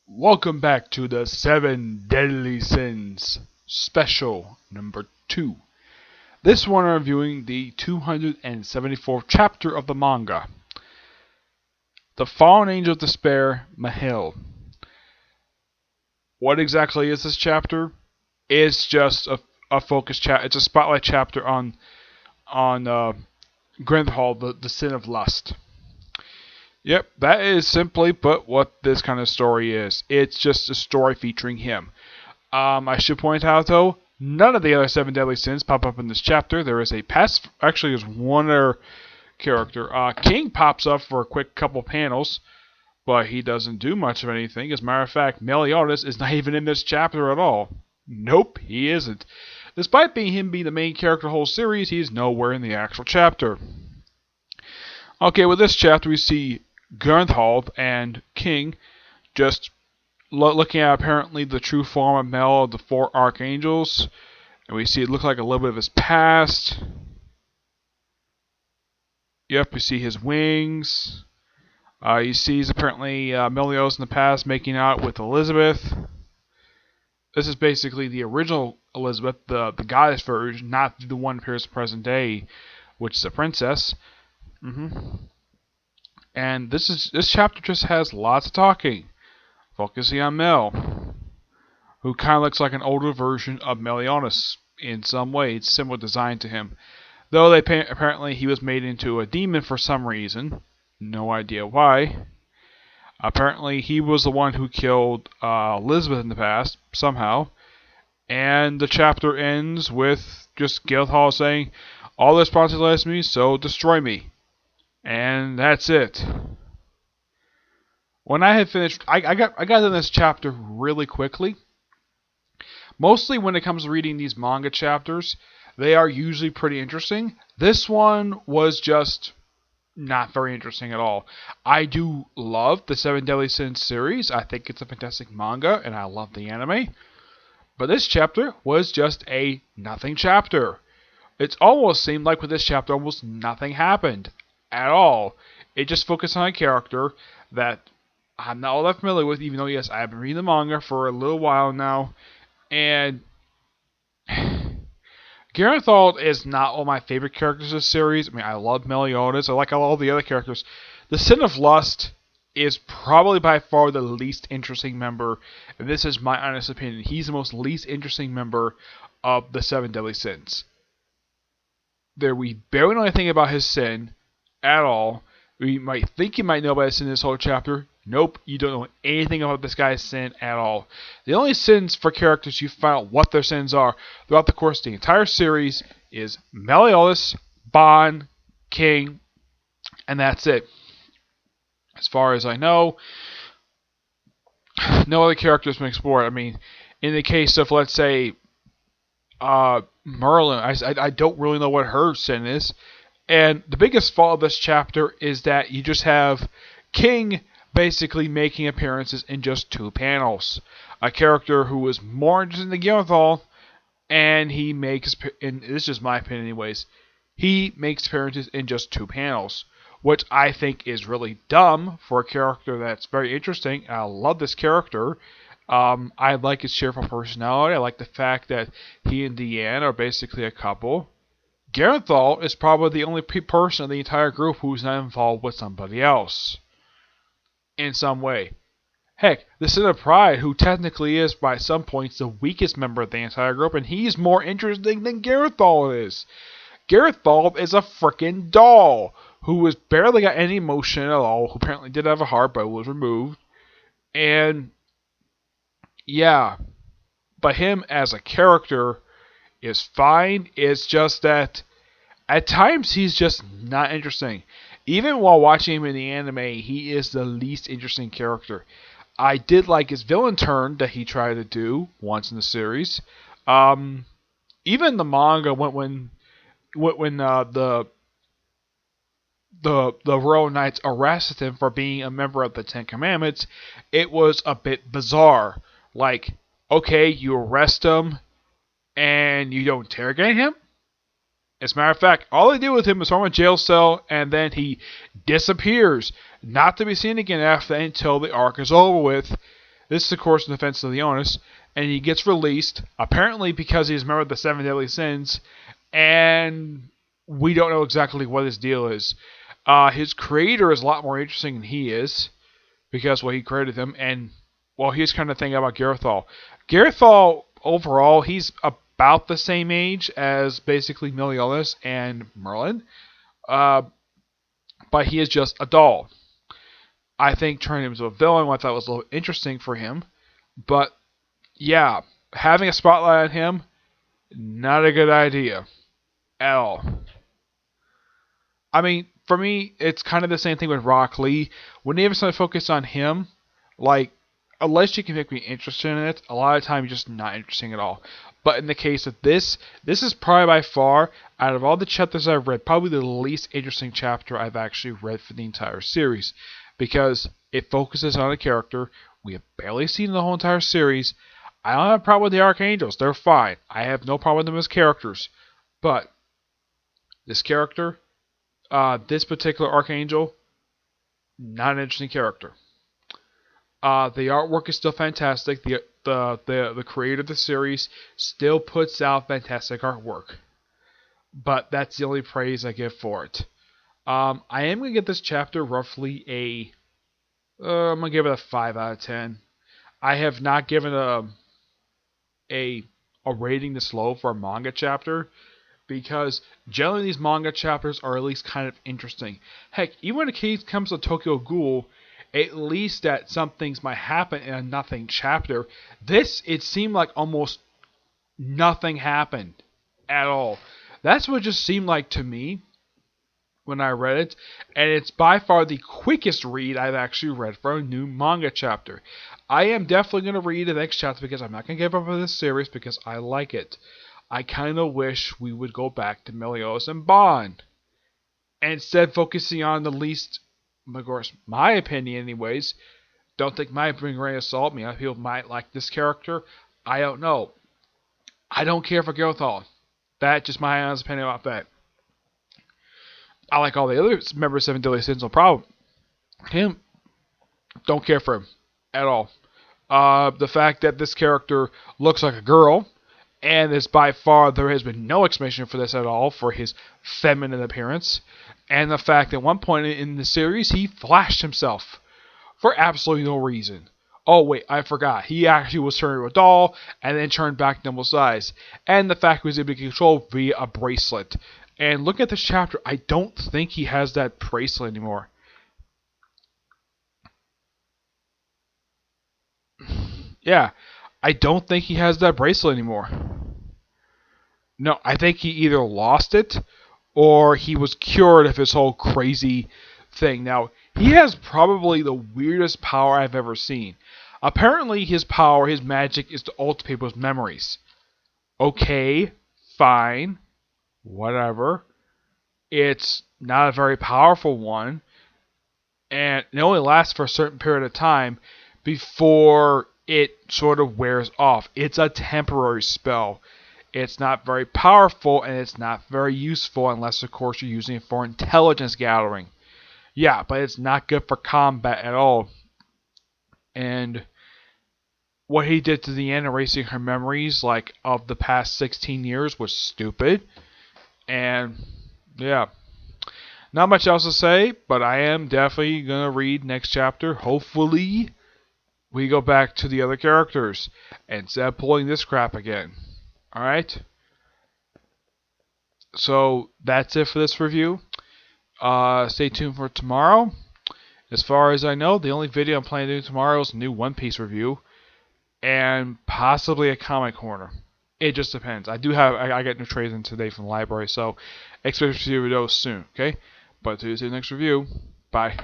Welcome back to the 7 Deadly Sins special number 2. This one I'm reviewing the 274th chapter of the manga. The Fallen Angel of Despair, Mael. What exactly is this chapter? It's just a focus chapter. It's a spotlight chapter on Grindelwald, the sin of lust. Yep, that is simply put what this kind of story is. It's just a story featuring him. I should point out though, none of the other 7 deadly sins pop up in this chapter. There is a past, actually there's one other character. King pops up for a quick couple panels, but he doesn't do much of anything. As a matter of fact, Meliodas is not even in this chapter at all. Nope, he isn't. Despite him being the main character of the whole series, he's nowhere in the actual chapter. Okay, with this chapter we see Gernthald and King just looking at apparently the true form of Mael of the 4 archangels, and we see it look like a little bit of his past. Yep, we see his wings. He sees apparently Meliodas in the past making out with Elizabeth. This is basically the original Elizabeth, the goddess version, not the one that appears in present day, which is a princess. And this chapter just has lots of talking, focusing on Mael, who kind of looks like an older version of Meliodas in some way. It's similar design to him, though apparently he was made into a demon for some reason. No idea why. Apparently he was the one who killed Elizabeth in the past somehow, and the chapter ends with just Gildhall saying, "All the responsibility lies to me, so destroy me." And that's it. When I had finished, I got in this chapter really quickly. Mostly when it comes to reading these manga chapters, they are usually pretty interesting. This one was just not very interesting at all. I do love the 7 Deadly Sins series. I think it's a fantastic manga, and I love the anime. But this chapter was just a nothing chapter. It almost seemed like with this chapter, almost nothing happened at all. It just focused on a character that I'm not all that familiar with, even though, yes, I've been reading the manga for a little while now. And Gernthald is not one of my favorite characters of the series. I mean, I love Meliodas. I like all the other characters. The Sin of Lust is probably by far the least interesting member, and this is my honest opinion. He's the most least interesting member of the 7 Deadly Sins. We barely know anything about his sin at all. We might think you might know about his sin in this whole chapter. Nope, you don't know anything about this guy's sin at all. The only sins for characters you find out what their sins are throughout the course of the entire series is Meliodas, Bond, King, and that's it. As far as I know, no other characters been explored. I mean, in the case of, let's say, Merlin, I don't really know what her sin is. And the biggest fault of this chapter is that you just have King basically making appearances in just 2 panels. A character who is more interesting than Gyllenhaal, and he makes, and this is just my opinion anyways, he makes appearances in just 2 panels, which I think is really dumb for a character that's very interesting. I love this character. I like his cheerful personality. I like the fact that he and Deanne are basically a couple. Gernthal is probably the only person in the entire group who's not involved with somebody else in some way. Heck, the Sin of Pride, who technically is by some points the weakest member of the entire group, and he's more interesting than Gernthal is. Gernthal is a frickin' doll who has barely got any emotion at all, who apparently did have a heart but was removed. And yeah, but him as a character is fine. It's just that at times he's just not interesting. Even while watching him in the anime, he is the least interesting character. I did like his villain turn that he tried to do once in the series. Even the manga when the Royal Knights arrested him for being a member of the 10 Commandments, it was a bit bizarre. Like, okay, you arrest him and you don't interrogate him? As a matter of fact, all they do with him is throw him in a jail cell, and then he disappears, not to be seen again after that until the arc is over with. This is, of course, in defense of Leonis, and he gets released, apparently because he's a member of the Seven Deadly Sins, and we don't know exactly what his deal is. His creator is a lot more interesting than he is, because, well, he created him, and, well, here's kind of the thing about Garethol. Garethol, overall, he's about the same age as basically Meliodas and Merlin, but he is just a doll. I think turning him into a villain, I thought was a little interesting for him, but yeah, having a spotlight on him, not a good idea at all. I mean, for me, it's kind of the same thing with Rock Lee. When you have something focused on him, like, unless you can make me interested in it, a lot of time you're just not interesting at all. But in the case of this is probably by far, out of all the chapters I've read, probably the least interesting chapter I've actually read for the entire series. Because it focuses on a character we have barely seen in the whole entire series. I don't have a problem with the Archangels. They're fine. I have no problem with them as characters. But this character, this particular Archangel, not an interesting character. The artwork is still fantastic. The creator of the series still puts out fantastic artwork. But that's the only praise I give for it. I am going to give this chapter roughly I'm going to give it a 5 out of 10. I have not given a rating this low for a manga chapter, because generally these manga chapters are at least kind of interesting. Heck, even when it comes to Tokyo Ghoul, at least that some things might happen in a nothing chapter. This, it seemed like almost nothing happened at all. That's what it just seemed like to me when I read it, and it's by far the quickest read I've actually read for a new manga chapter. I am definitely going to read the next chapter because I'm not going to give up on this series because I like it. I kind of wish we would go back to Meliodas and Bond, and instead focusing on the least, of course, my opinion anyways. Don't think my bring grain of salt. Me, people might like this character. I don't know. I don't care for Garethol. That's just my honest opinion about that. I like all the other members of Seven Deadly Sins, no problem. Him, don't care for him at all. The fact that this character looks like a girl, and is by far, there has been no explanation for this at all, for his feminine appearance, and the fact that at one point in the series, he flashed himself for absolutely no reason. Oh wait, I forgot. He actually was turned into a doll, and then turned back normal size. And the fact he was able to be controlled via a bracelet. And look at this chapter. I don't think he has that bracelet anymore. Yeah, I don't think he has that bracelet anymore. No, I think he either lost it or he was cured of his whole crazy thing. Now, he has probably the weirdest power I've ever seen. Apparently, his power, his magic, is to alter people's memories. Okay, fine. Whatever. It's not a very powerful one, and it only lasts for a certain period of time before it sort of wears off. It's a temporary spell. It's not very powerful, and it's not very useful unless, of course, you're using it for intelligence gathering. Yeah, but it's not good for combat at all. And what he did to the end, erasing her memories, like, of the past 16 years, was stupid. And, yeah. Not much else to say, but I am definitely going to read next chapter. Hopefully, we go back to the other characters instead of pulling this crap again. Alright? So, that's it for this review. Stay tuned for tomorrow. As far as I know, the only video I'm planning to do tomorrow is a new One Piece review. And possibly a comic corner. It just depends. I got new trades in today from the library, so expect to see videos soon, okay? But to see the next review. Bye.